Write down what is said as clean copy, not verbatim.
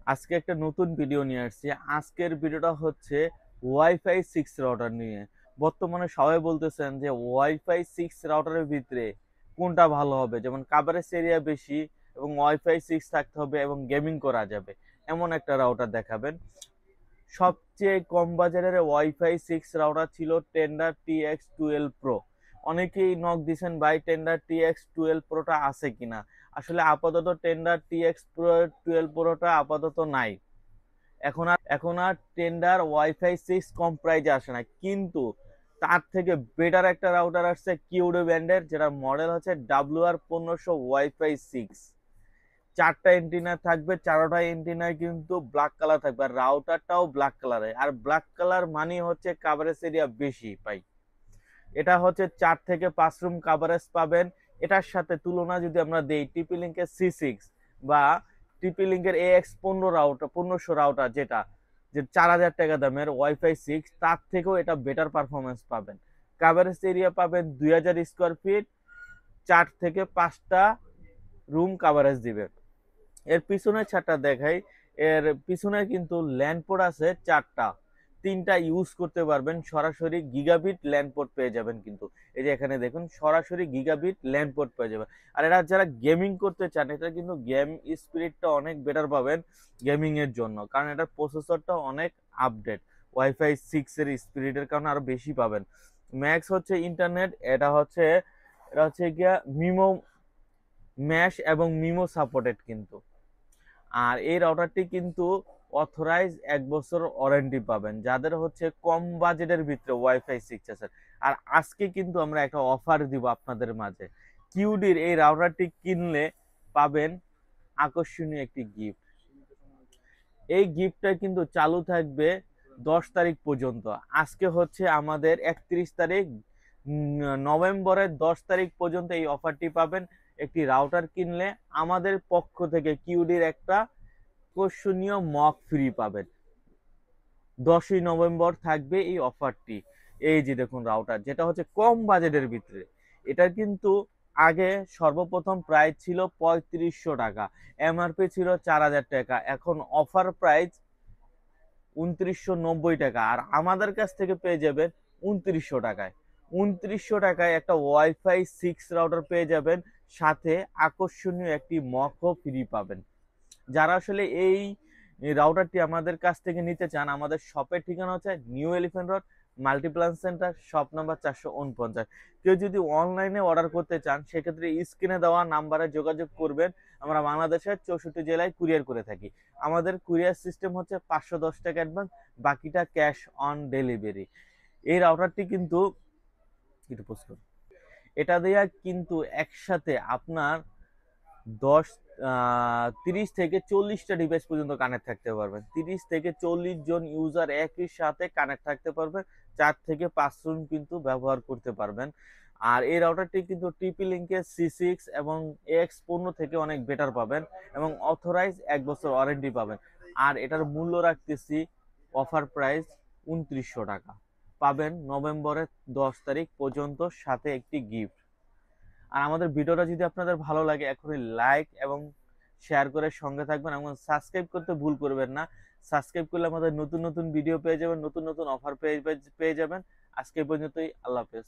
আজকে একটা নতুন ভিডিও নিয়ে আসছি। আজকের ভিডিওটা হচ্ছে ওয়াইফাই 6 রাউটার নিয়ে। বর্তমানে সবাই বলতেছেন যে ওয়াইফাই 6 রাউটারের ভিতরে কোনটা ভালো হবে, যেমন কাভারেজ এরিয়া বেশি এবং ওয়াইফাই 6 থাকতে হবে এবং গেমিং করা যাবে এমন একটা রাউটার দেখাবেন। সবচেয়ে কম বাজারের ওয়াইফাই 6 রাউটার ছিল টেন্ডার TX12 প্রো। অনেকেই নক দিছেন ভাই টেন্ডার TX12 প্রোটা আছে কিনা। আসলে আপাতত টেন্ডার TX12 প্রোটা আপাতত নাই। এখন আর টেন্ডার ওয়াইফাই 6 কম প্রাইজে আসে না, কিন্তু তার থেকে বেটার একটা রাউটার আসছে কিউডো ব্র্যান্ডের, যেটার মডেল হচ্ছে WR1500 ওয়াইফাই 6। চারটা এন্টিনা থাকবে, চারোটা এন্টিনায় কিন্তু ব্ল্যাক কালার থাকবে, আর রাউটারটাও ব্ল্যাক কালারে। আর ব্ল্যাক কালার মানে হচ্ছে কাভারেজ এরিয়া বেশি পাই। এটা হচ্ছে 4 থেকে 5 রুম কাভারেজ পাবেন। এটার সাথে তুলনা যদি আমরা দেই টিপি লিঙ্কের C6 বা টিপি লিঙ্কের AX15 রাউটার 1500 রাউটার, যেটা যে 4000 টাকা দামের ওয়াইফাই 6, তার থেকেও এটা বেটার পারফরমেন্স পাবেন। কাভারেজ এরিয়া পাবেন 2000 স্কোয়ার ফিট, 4 থেকে 5টা রুম কাভারেজ দিবে। এর পিছনের ছাদটা দেখাই। এর পিছনে কিন্তু ল্যান্ড পোর্ট আছে 4টা, 3টা ইউজ করতে পারবেন। সরাসরি গিগাবিট ল্যান্ড পোর্ট পেয়ে যাবেন, কিন্তু এই যে এখানে দেখুন সরাসরি গিগাবিট ল্যান্ড পোর্ট পেয়ে যাবেন। আর এটা যারা গেমিং করতে চান, এটা কিন্তু গেম স্পিরিটটা অনেক বেটার পাবেন গেমিং এর জন্য, কারণ এটার প্রসেসরটা অনেক আপডেট। ওয়াইফাই 6 এর স্পিরিটের কারণে আরো বেশি পাবেন। ম্যাক্স হচ্ছে ইন্টারনেট, এটা হচ্ছে গিয়া মিমো ম্যাশ এবং মিমো সাপোর্টেড কিন্তু। আর এই রাউটারটি কিন্তু অথরাইজ 1 বছর ওয়ারেন্টি পাবেন, যাদের হচ্ছে কম বাজেটের ভিতরে ওয়াইফাই 6 আছে। আর আজকে কিন্তু আমরা একটা অফার দিব আপনাদের মাঝে। কিউডির এই রাউটারটি কিনলে পাবেন আকর্ষণীয় একটি গিফট। এই গিফটটা কিন্তু চালু থাকবে 10 তারিখ পর্যন্ত। আজকে হচ্ছে আমাদের 31 তারিখ, নভেম্বরের 10 তারিখ পর্যন্ত এই অফারটি পাবেন। একটি রাউটার কিনলে আমাদের পক্ষ থেকে কিউডির একটা আকর্ষণীয় মক ফ্রি পাবেন। 10ই নভেম্বর থাকবে এই অফারটি। এই যে দেখুন রাউটার, যেটা হচ্ছে কম বাজেটের ভিতরে। এটা কিন্তু আগে সর্বপ্রথম প্রাইস ছিল 3500 টাকা, এমআরপি ছিল 4000 টাকা, এখন অফার প্রাইস 2990 টাকা। আর আমাদের কাছ থেকে পেয়ে যাবেন 2900 টাকায়। 2900 টাকায় একটা ওয়াইফাই 6 রাউটার পেয়ে যাবেন, সাথে আকর্ষণীয় একটি মকও ফ্রি পাবেন। যারা আসলে এই রাউটারটি আমাদের কাছ থেকে নিতে চান, আমাদের শপের ঠিকানা হচ্ছে new elephant road, Multiplan centre, shop number 449। কেউ যদি অনলাইনে অর্ডার করতে চান, সেক্ষেত্রে স্ক্রিনে দেওয়া নাম্বারে যোগাযোগ করবেন। আমরা বাংলাদেশের 64 জেলায় কুরিয়ার করে থাকি। আমাদের কুরিয়ার সিস্টেম হচ্ছে 510 টাকা অ্যাডভান্স, বাকিটা ক্যাশ অন ডেলিভারি। এই রাউটারটি কিন্তু একটু পোস্ট করুন। এটা দেয়া কিন্তু একসাথে আপনার 30 থেকে 40টা ডিভাইস পর্যন্ত কানেক্ট থাকতে পারবেন। 30 থেকে 40 জন ইউজার একই সাথে কানেক্ট থাকতে পারবেন। 4 থেকে 5 রুম কিন্তু ব্যবহার করতে পারবেন। আর এই রাউটারটি কিন্তু টিপি লিঙ্কের C6 এবং AX15 থেকে অনেক বেটার পাবেন এবং অথরাইজ 1 বছর ওয়ারেন্টি পাবেন। আর এটার মূল্য রাখতেছি অফার প্রাইস 2900 টাকা। পাবেন নভেম্বরের 10 তারিখ পর্যন্ত, সাথে একটি গিফট। আর আমাদের ভিডিওটা যদি আপনাদের ভালো লাগে, এখনই লাইক এবং শেয়ার করে সঙ্গে থাকবেন এবং সাবস্ক্রাইব করতে ভুল করবেন না। সাবস্ক্রাইব করলে আমাদের নতুন নতুন ভিডিও পেয়ে যাবেন, নতুন নতুন অফার পেয়ে যাবেন। আজকে পর্যন্তই, আল্লাহ হাফেজ।